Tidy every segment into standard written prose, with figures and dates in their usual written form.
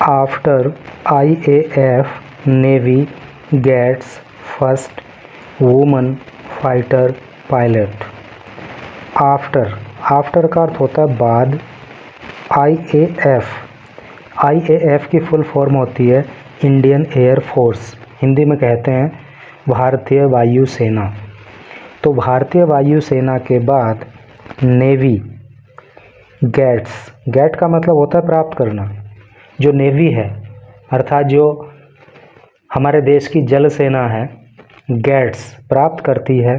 After IAF, Navy gets first woman fighter pilot. After का अर्थ होता है बाद। आईएएफ की फुल फॉर्म होती है इंडियन एयर फोर्स, हिंदी में कहते हैं भारतीय वायु सेना। तो भारतीय वायु सेना के बाद नेवी गेट का मतलब होता है प्राप्त करना। जो नेवी है अर्थात जो हमारे देश की जल सेना है, गेट्स प्राप्त करती है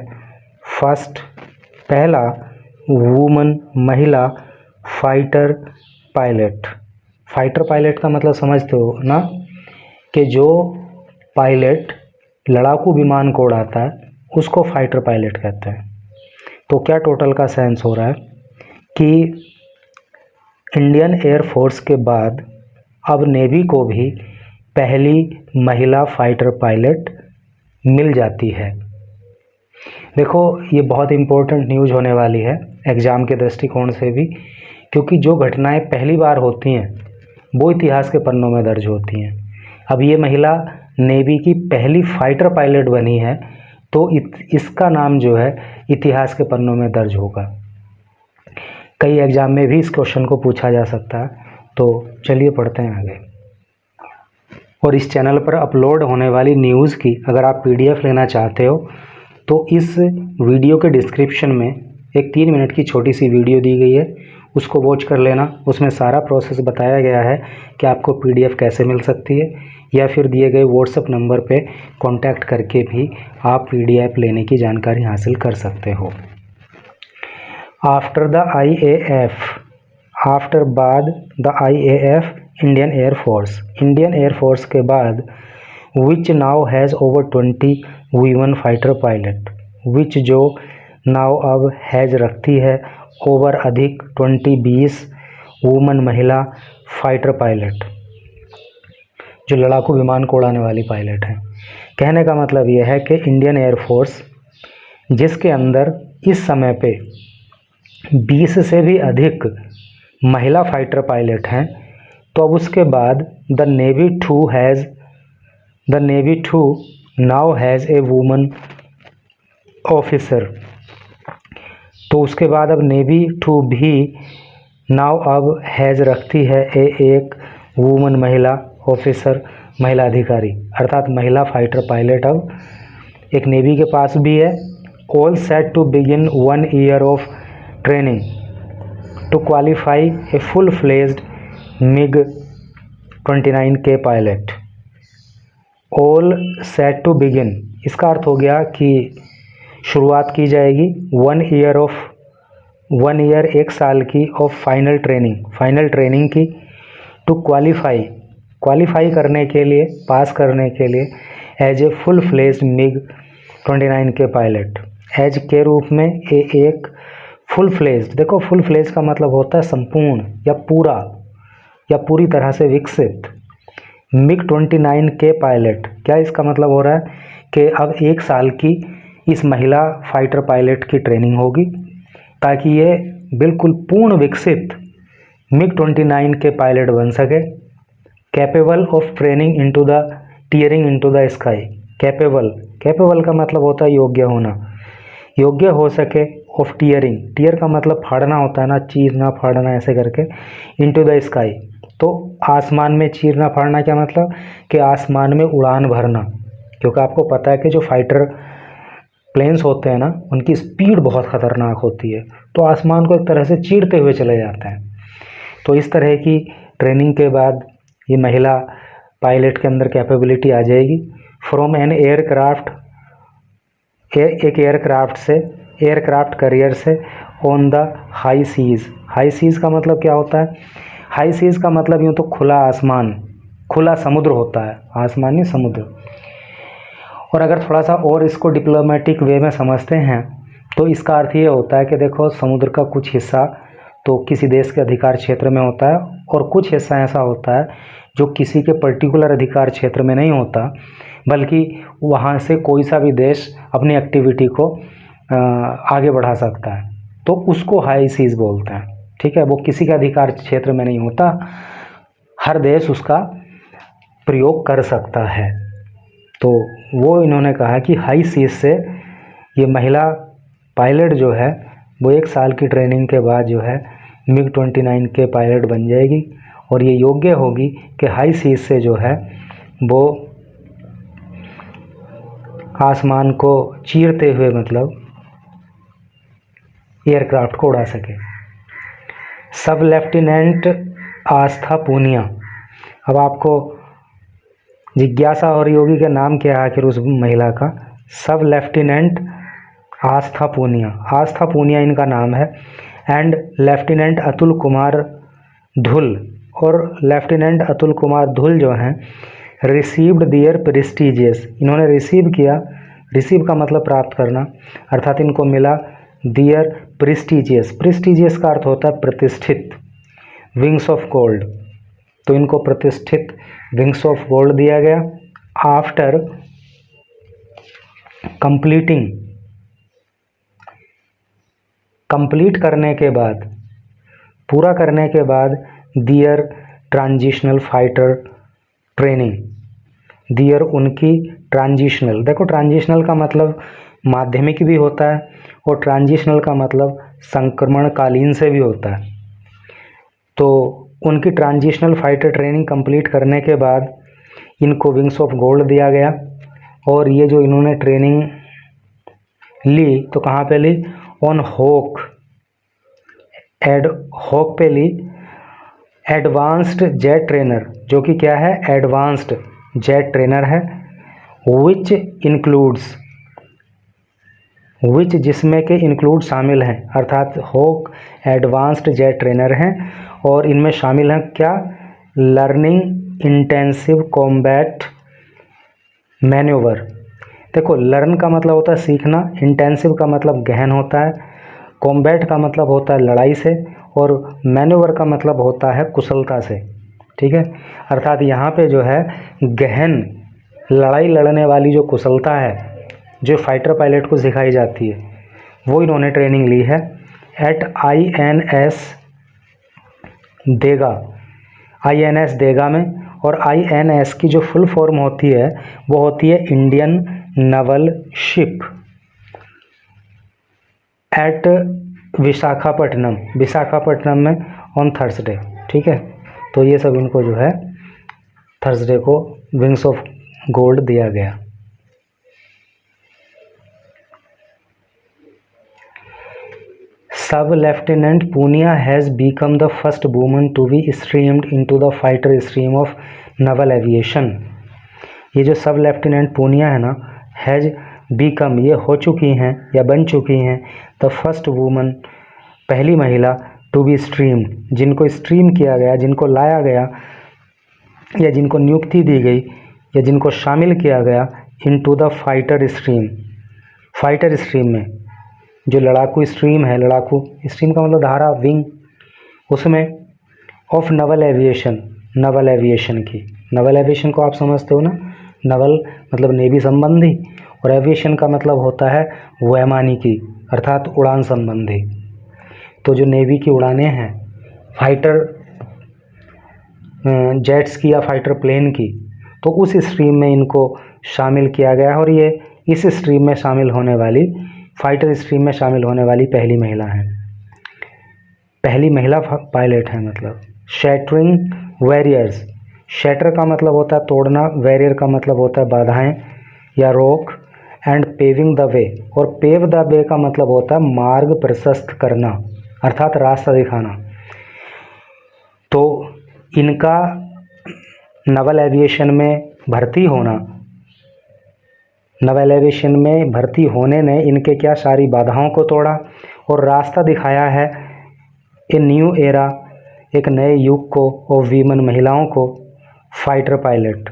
फर्स्ट पहला वुमन महिला फाइटर पायलट का मतलब समझते हो ना, कि जो पायलट लड़ाकू विमान को उड़ाता है उसको फाइटर पायलट कहते हैं। तो क्या टोटल का सेंस हो रहा है कि इंडियन एयर फोर्स के बाद अब नेवी को भी पहली महिला फाइटर पायलट मिल जाती है। देखो ये बहुत इम्पोर्टेंट न्यूज़ होने वाली है एग्ज़ाम के दृष्टिकोण से भी, क्योंकि जो घटनाएं पहली बार होती हैं वो इतिहास के पन्नों में दर्ज होती हैं। अब ये महिला नेवी की पहली फाइटर पायलट बनी है तो इसका नाम जो है इतिहास के पन्नों में दर्ज होगा। कई एग्ज़ाम में भी इस क्वेश्चन को पूछा जा सकता है। तो चलिए पढ़ते हैं आगे। और इस चैनल पर अपलोड होने वाली न्यूज़ की अगर आप पीडीएफ लेना चाहते हो तो इस वीडियो के डिस्क्रिप्शन में एक 3 मिनट की छोटी सी वीडियो दी गई है, उसको वॉच कर लेना। उसमें सारा प्रोसेस बताया गया है कि आपको पीडीएफ कैसे मिल सकती है, या फिर दिए गए व्हाट्सएप नंबर पे कांटेक्ट करके भी आप पीडीएफ लेने की जानकारी हासिल कर सकते हो। After the IAF Indian air force के बाद which now has over 20 women fighter pilot, which जो नाउ अब हैज़ रखती है ओवर अधिक 20 वुमन महिला फाइटर पायलट, जो लड़ाकू विमान को उड़ाने वाली पायलट हैं। कहने का मतलब यह है कि इंडियन एयरफोर्स जिसके अंदर इस समय पे 20 से भी अधिक महिला फाइटर पायलट हैं, तो अब उसके बाद the navy too now has a woman officer. तो उसके बाद अब नेवी टू भी नाउ अब हैज़ रखती है एक वुमन महिला ऑफिसर, महिला अधिकारी, अर्थात महिला फाइटर पायलट अब एक नेवी के पास भी है। All set to begin 1 year of training to qualify a full fledged MiG-29K pilot. All set to begin इसका अर्थ हो गया कि शुरुआत की जाएगी 1 ईयर 1 साल की ऑफ फाइनल ट्रेनिंग की, टू क्वालिफाई करने के लिए, पास करने के लिए as a full fledged MiG-29K pilot, as के रूप में एक फुल फ्लेज्ड। देखो फुल फ्लेज का मतलब होता है संपूर्ण या पूरा या पूरी तरह से विकसित। MiG-29K पायलट, क्या इसका मतलब हो रहा है कि अब 1 साल की इस महिला फाइटर पायलट की ट्रेनिंग होगी ताकि ये बिल्कुल पूर्ण विकसित MiG-29K पायलट बन सके। Capable of training into the tearing into the sky. Capable का मतलब होता है योग्य होना, योग्य हो सके ऑफ टीयर का मतलब फाड़ना होता है ना, चीरना फाड़ना ऐसे करके, इनटू द स्काई। तो आसमान में चीरना फाड़ना क्या मतलब कि आसमान में उड़ान भरना, क्योंकि आपको पता है कि जो फाइटर प्लेन्स होते हैं ना उनकी स्पीड बहुत ख़तरनाक होती है, तो आसमान को एक तरह से चीरते हुए चले जाते हैं। तो इस तरह की ट्रेनिंग के बाद ये महिला पायलट के अंदर कैपेबिलिटी आ जाएगी। From an aircraft aircraft carrier से ऑन द हाई सीज़ का मतलब क्या होता है? हाई सीज़ का मतलब यूँ तो खुला आसमान, खुला समुद्र होता है, आसमान नहीं समुद्र। और अगर थोड़ा सा और इसको डिप्लोमेटिक वे में समझते हैं तो इसका अर्थ ये होता है कि देखो समुद्र का कुछ हिस्सा तो किसी देश के अधिकार क्षेत्र में होता है और कुछ हिस्सा ऐसा होता है जो किसी के पर्टिकुलर अधिकार क्षेत्र में नहीं होता, बल्कि वहाँ से कोई सा भी देश अपनी एक्टिविटी को आगे बढ़ा सकता है, तो उसको हाई सीज़ बोलते हैं। ठीक है, वो किसी के अधिकार क्षेत्र में नहीं होता, हर देश उसका प्रयोग कर सकता है। तो वो इन्होंने कहा कि हाई सीज से ये महिला पायलट जो है वो 1 साल की ट्रेनिंग के बाद जो है MiG-29 के पायलट बन जाएगी और ये योग्य होगी कि हाई सीज से जो है वो आसमान को चीरते हुए मतलब एयरक्राफ्ट को उड़ा सके। सब लेफ्टिनेंट आस्था पूनिया। अब आपको जिज्ञासा हो रही होगी कि नाम क्या है आखिर उस महिला का। सब लेफ्टिनेंट आस्था पूनिया, आस्था पूनिया इनका नाम है। एंड लेफ्टिनेंट अतुल कुमार धुल, और लेफ्टिनेंट अतुल कुमार धुल जो हैं रिसीव्ड दियर प्रेस्टिजियस, इन्होंने रिसीव किया, रिसीव का मतलब प्राप्त करना, अर्थात इनको मिला दियर प्रेस्टिजियस, प्रेस्टिजियस का अर्थ होता है प्रतिष्ठित, विंग्स ऑफ गोल्ड, तो इनको प्रतिष्ठित विंग्स ऑफ गोल्ड दिया गया। आफ्टर कंप्लीटिंग, कंप्लीट करने के बाद, पूरा करने के बाद दियर ट्रांजिशनल फाइटर ट्रेनिंग, दियर उनकी ट्रांजिशनल, देखो ट्रांजिशनल का मतलब माध्यमिक भी होता है और ट्रांजिशनल का मतलब संक्रमणकालीन से भी होता है। तो उनकी ट्रांजिशनल फाइटर ट्रेनिंग कंप्लीट करने के बाद इनको विंग्स ऑफ गोल्ड दिया गया। और ये जो इन्होंने ट्रेनिंग ली तो कहाँ पे ली, ऑन होक, होक पे ली, एडवांस्ड जेट ट्रेनर, जो कि क्या है, एडवांस्ड जेट ट्रेनर है। विच इंक्लूड्स, विच जिसमें के इंक्लूड शामिल हैं, अर्थात होक एडवांस्ड जेट ट्रेनर हैं और इनमें शामिल हैं क्या, लर्निंग इंटेंसिव कॉम्बैट मैन्यूवर। देखो लर्न का मतलब होता है सीखना, इंटेंसिव का मतलब गहन होता है, कॉम्बैट का मतलब होता है लड़ाई से, और मैन्यूवर का मतलब होता है कुशलता से। ठीक है, अर्थात यहाँ पे जो है गहन लड़ाई लड़ने वाली जो कुशलता है जो फाइटर पायलट को सिखाई जाती है वो इन्होंने ट्रेनिंग ली है एट INS देगा, INS देगा में। और INS की जो फुल फॉर्म होती है वो होती है Indian naval ship at Visakhapatnam, Visakhapatnam में ऑन थर्सडे। ठीक है, तो ये सब इनको जो है थर्सडे को विंग्स ऑफ गोल्ड दिया गया। सब lieutenant Poonia has become the first woman to be streamed into the fighter stream of Naval aviation. ये जो सब लेफ्टिनेंट पूनिया है ना, हैज़ बीकम, ये हो चुकी हैं या बन चुकी हैं, द फर्स्ट वुमन, पहली महिला, टू बी स्ट्रीम्ड, जिनको स्ट्रीम किया गया, जिनको लाया गया या जिनको नियुक्ति दी गई या जिनको शामिल किया गया into the fighter stream, fighter stream में, जो लड़ाकू स्ट्रीम है, लड़ाकू स्ट्रीम का मतलब धारा, विंग, उसमें of Naval aviation, Naval aviation की, नवल एविएशन को आप समझते हो ना, नवल मतलब नेवी संबंधी और एविएशन का मतलब होता है वैमानिकी अर्थात उड़ान संबंधी। तो जो नेवी की उड़ानें हैं फाइटर जेट्स की या फाइटर प्लेन की, तो उस स्ट्रीम में इनको शामिल किया गया है और ये इस स्ट्रीम में शामिल होने वाली, फाइटर स्ट्रीम में शामिल होने वाली पहली महिला है, पहली महिला पायलट है। मतलब शैटरिंग वैरियर्स, शैटर का मतलब होता है तोड़ना, वैरियर का मतलब होता है बाधाएं या रोक, एंड पेविंग द वे, और पेव द वे का मतलब होता है मार्ग प्रशस्त करना अर्थात रास्ता दिखाना। तो इनका नवल एविएशन में भर्ती होना, नवल एविएशन में भर्ती होने ने इनके क्या सारी बाधाओं को तोड़ा और रास्ता दिखाया है ए न्यू एरा, एक नए युग को, और वीमन, महिलाओं को, फाइटर पायलट,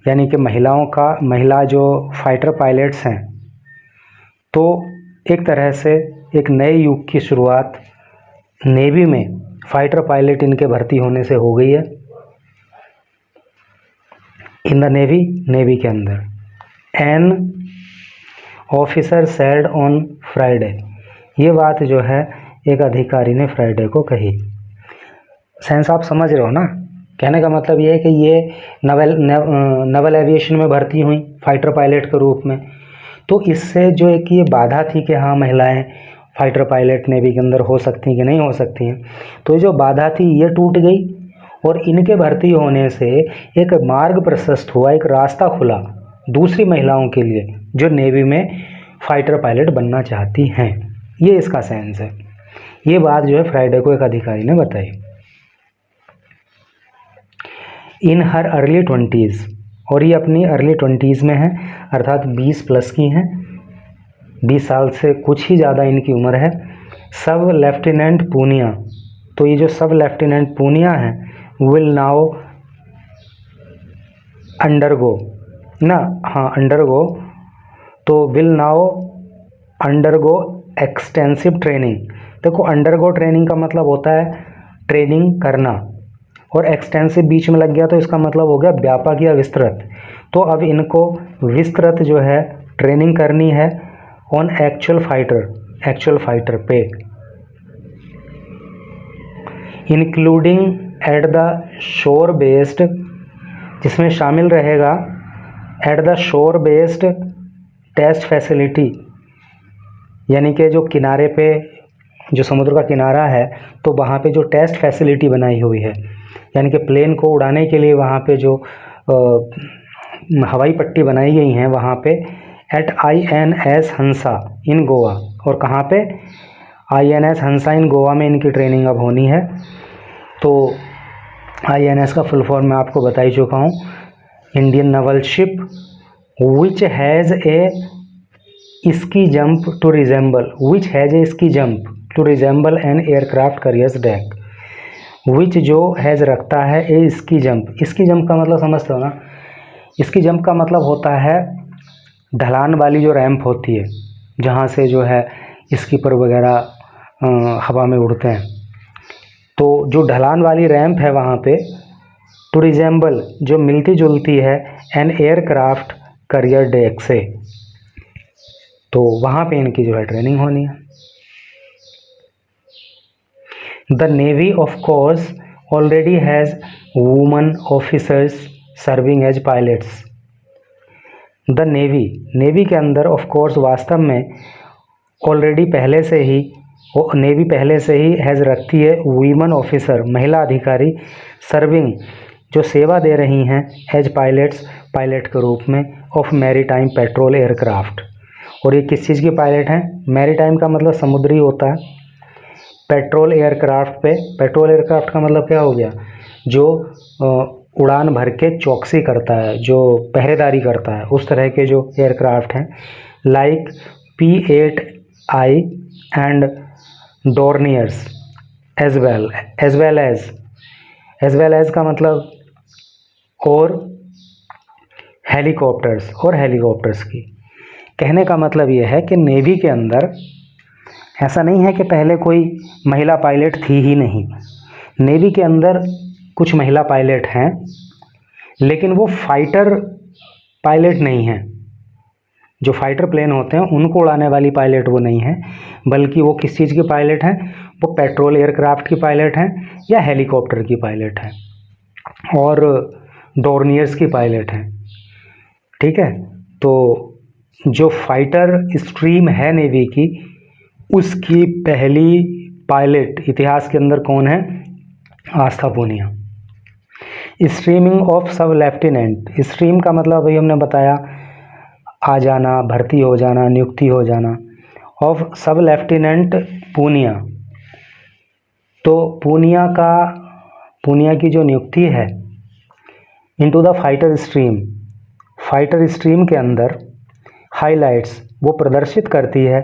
यानी कि महिलाओं का, महिला जो फाइटर पायलट्स हैं, तो एक तरह से एक नए युग की शुरुआत नेवी में फाइटर पायलट इनके भर्ती होने से हो गई है। इन द नेवी, नेवी के अंदर। An officer said on Friday, ये बात जो है एक अधिकारी ने फ्राइडे को कही। सेंस आप समझ रहे हो ना, कहने का मतलब ये है कि ये नवल एविएशन में भर्ती हुई फाइटर पायलट के रूप में। तो इससे जो है कि ये बाधा थी कि हाँ महिलाएं फाइटर पायलट नेवी के अंदर हो सकती हैं कि नहीं हो सकती हैं, तो ये जो बाधा थी ये टूट गई और इनके भर्ती होने से एक मार्ग प्रशस्त हुआ, एक रास्ता खुला दूसरी महिलाओं के लिए जो नेवी में फाइटर पायलट बनना चाहती हैं। ये इसका सेंस है। ये बात जो है फ्राइडे को एक अधिकारी ने बताई। इन हर अर्ली 20s, और ये अपनी अर्ली 20s में है, अर्थात 20 प्लस की हैं, 20 साल से कुछ ही ज़्यादा इनकी उम्र है। सब लेफ्टिनेंट पूनिया, तो ये जो सब लेफ्टिनेंट पूनिया हैं विल नाउ अंडरगो ना, हाँ अंडरगो, तो will now undergo extensive training. देखो अंडरगो ट्रेनिंग का मतलब होता है ट्रेनिंग करना, और एक्सटेंसिव बीच में लग गया तो इसका मतलब हो गया व्यापक या विस्तृत। तो अब इनको विस्तृत जो है ट्रेनिंग करनी है ऑन एक्चुअल फाइटर पे, including at the shore based, जिसमें शामिल रहेगा at the shore based test facility, यानी कि जो किनारे पे जो समुद्र का किनारा है तो वहाँ पे जो टेस्ट फैसिलिटी बनाई हुई है, यानी कि प्लेन को उड़ाने के लिए वहाँ पे जो हवाई पट्टी बनाई गई हैं वहाँ पे एट INS हंसा इन गोवा, और कहाँ पे INS हंसा इन गोवा में इनकी ट्रेनिंग अब होनी है। तो INS का फुल फॉर्म मैं आपको बता ही चुका हूँ, Indian naval ship which has a ski jump to resemble, which has a ski jump to resemble an aircraft carriers deck, which जो हैज़ रखता है a ski jump. Ski jump का मतलब समझते हो ना, स्की जंप का मतलब होता है ढलान वाली जो रैंप होती है जहाँ से जो है स्कीपर वगैरह हवा में उड़ते हैं, तो जो ढलान वाली रैंप है वहाँ पे टू रिजेंबल जो मिलती जुलती है एन एयरक्राफ्ट कैरियर डेक से, तो वहाँ पे इनकी जो है ट्रेनिंग होनी है। The navy of course already has woman officers serving as pilots. The navy के अंदर ऑफ कोर्स वास्तव में ऑलरेडी पहले से ही नेवी पहले से ही हैज़ रखती है वीमन ऑफिसर महिला अधिकारी सर्विंग जो सेवा दे रही हैं एज पायलट्स पायलट के रूप में ऑफ मैरीटाइम पेट्रोल एयरक्राफ्ट। और ये किस चीज़ की पायलट हैं? मैरीटाइम का मतलब समुद्री होता है, पेट्रोल एयरक्राफ्ट पे, पेट्रोल एयरक्राफ्ट का मतलब क्या हो गया, जो उड़ान भर के चौकसी करता है, जो पहरेदारी करता है, उस तरह के जो एयरक्राफ्ट हैं like P-8I and Dorniers as well as का मतलब और हेलीकॉप्टर्स की। कहने का मतलब ये है कि नेवी के अंदर ऐसा नहीं है कि पहले कोई महिला पायलट थी ही नहीं, नेवी के अंदर कुछ महिला पायलट हैं, लेकिन वो फाइटर पायलट नहीं हैं। जो फाइटर प्लेन होते हैं उनको उड़ाने वाली पायलट वो नहीं है, बल्कि वो किस चीज़ की पायलट हैं, वो पेट्रोल एयरक्राफ्ट की पायलट हैं या हेलीकॉप्टर की पायलट हैं और डोर्नियर्स की पायलट हैं। ठीक है, तो जो फाइटर स्ट्रीम है नेवी की, उसकी पहली पायलट इतिहास के अंदर कौन है? आस्था पूनिया। स्ट्रीमिंग ऑफ सब लेफ्टिनेंट, स्ट्रीम का मतलब वही हमने बताया, आ जाना, भर्ती हो जाना, नियुक्ति हो जाना, ऑफ सब लेफ्टिनेंट पूनिया। तो पूनिया की जो नियुक्ति है इनटू द फाइटर स्ट्रीम के अंदर हाइलाइट्स वो प्रदर्शित करती है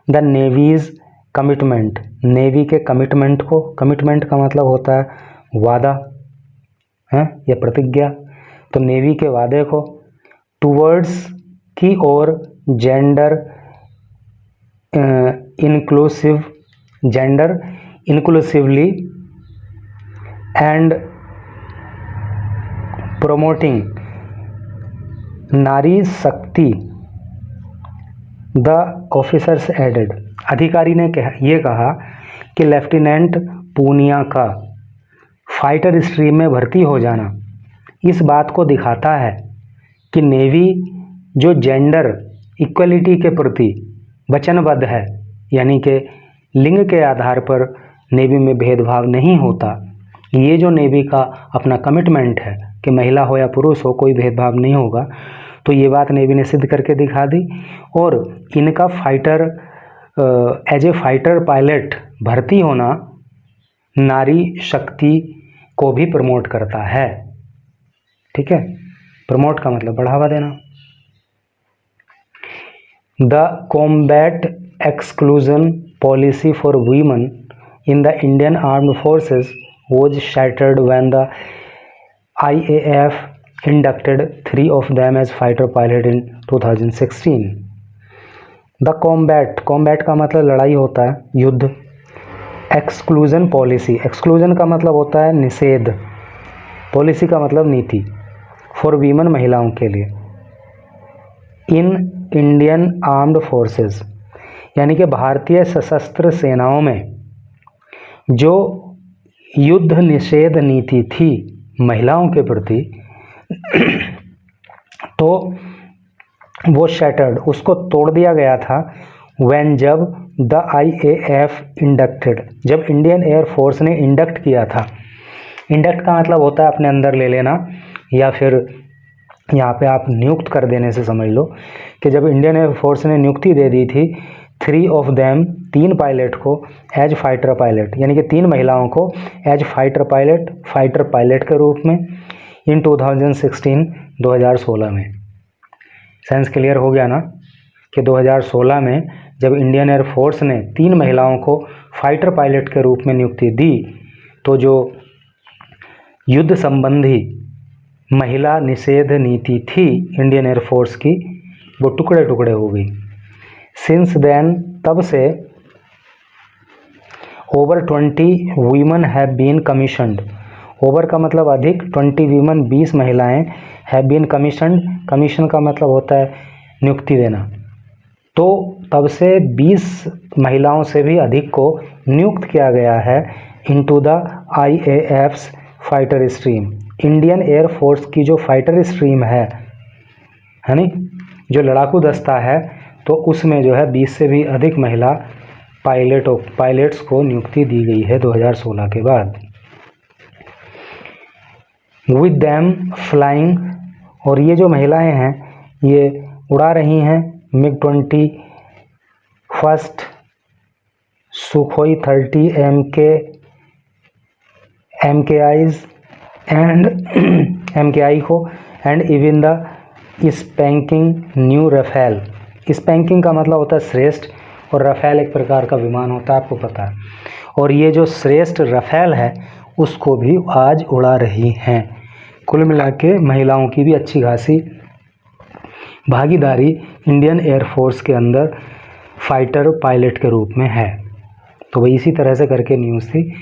द नेवीज़ कमिटमेंट, नेवी के कमिटमेंट को। कमिटमेंट का मतलब होता है वादा है या प्रतिज्ञा, तो नेवी के वादे को टूवर्ड्स की और जेंडर इंक्लूसिवली एंड प्रोमोटिंग नारी शक्ति। द ऑफिसर्स एडेड, अधिकारी ने ये कहा कि लेफ्टिनेंट पूनिया का फाइटर स्ट्रीम में भर्ती हो जाना इस बात को दिखाता है कि नेवी जो जेंडर इक्वलिटी के प्रति वचनबद्ध है, यानी कि लिंग के आधार पर नेवी में भेदभाव नहीं होता। ये जो नेवी का अपना कमिटमेंट है कि महिला हो या पुरुष हो कोई भेदभाव नहीं होगा, तो ये बात नेवी ने सिद्ध करके दिखा दी। और इनका fighter as a fighter pilot भर्ती होना नारी शक्ति को भी प्रमोट करता है। ठीक है, प्रमोट का मतलब बढ़ावा देना। The combat exclusion policy for women in the Indian armed forces was shattered when the IAF inducted 3 of them as fighter pilot in 2016. The combat का मतलब लड़ाई होता है, युद्ध। एक्सक्लूजन पॉलिसी, एक्सक्लूजन का मतलब होता है निषेध, पॉलिसी का मतलब नीति, फॉर वीमेन महिलाओं के लिए। इन इंडियन आर्म्ड फोर्सेस यानी कि भारतीय सशस्त्र सेनाओं में जो युद्ध निषेध नीति थी महिलाओं के प्रति, तो वो शैटर्ड, उसको तोड़ दिया गया था व्हेन जब द IAF इंडक्टेड, जब इंडियन एयरफोर्स ने इंडक्ट किया था। इंडक्ट का मतलब होता है अपने अंदर ले लेना, या फिर यहाँ पे आप नियुक्त कर देने से समझ लो कि जब इंडियन एयरफोर्स ने नियुक्ति दे दी थी 3 ऑफ देम, 3 पायलट को एज फाइटर पायलट, यानी कि 3 महिलाओं को एज फाइटर पायलट के रूप में इन 2016 में। सेंस क्लियर हो गया ना कि 2016 में जब इंडियन एयरफोर्स ने 3 महिलाओं को फाइटर पायलट के रूप में नियुक्ति दी, तो जो युद्ध संबंधी महिला निषेध नीति थी इंडियन एयरफोर्स की, वो टुकड़े टुकड़े हो गई। सिंस देन, तब से over 20 women have been commissioned, over का मतलब अधिक, 20 वीमन 20 महिलाएं, हैव बीन कमीशनड, कमीशन का मतलब होता है नियुक्ति देना, तो तब से 20 महिलाओं से भी अधिक को नियुक्त किया गया है into the IAF's fighter stream, Indian air force की जो फाइटर स्ट्रीम है नी, जो लड़ाकू दस्ता है, तो उसमें जो है 20 से भी अधिक महिला पायलट्स को नियुक्ति दी गई है 2016 के बाद। विद दैम फ्लाइंग, और ये जो महिलाएं हैं ये उड़ा रही हैं MiG-20 first, Sukhoi 30 MKIs and MKI को, and even the spanking new Rafale. Spanking का मतलब होता है श्रेष्ठ, और रफेल एक प्रकार का विमान होता है, आपको पता है। और ये जो श्रेष्ठ रफेल है उसको भी आज उड़ा रही हैं। कुल मिला के महिलाओं की भी अच्छी खासी भागीदारी इंडियन एयरफोर्स के अंदर फाइटर पायलट के रूप में है। तो वही इसी तरह से करके न्यूज़ थी।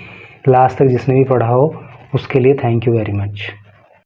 लास्ट तक जिसने भी पढ़ा हो उसके लिए थैंक यू वेरी मच।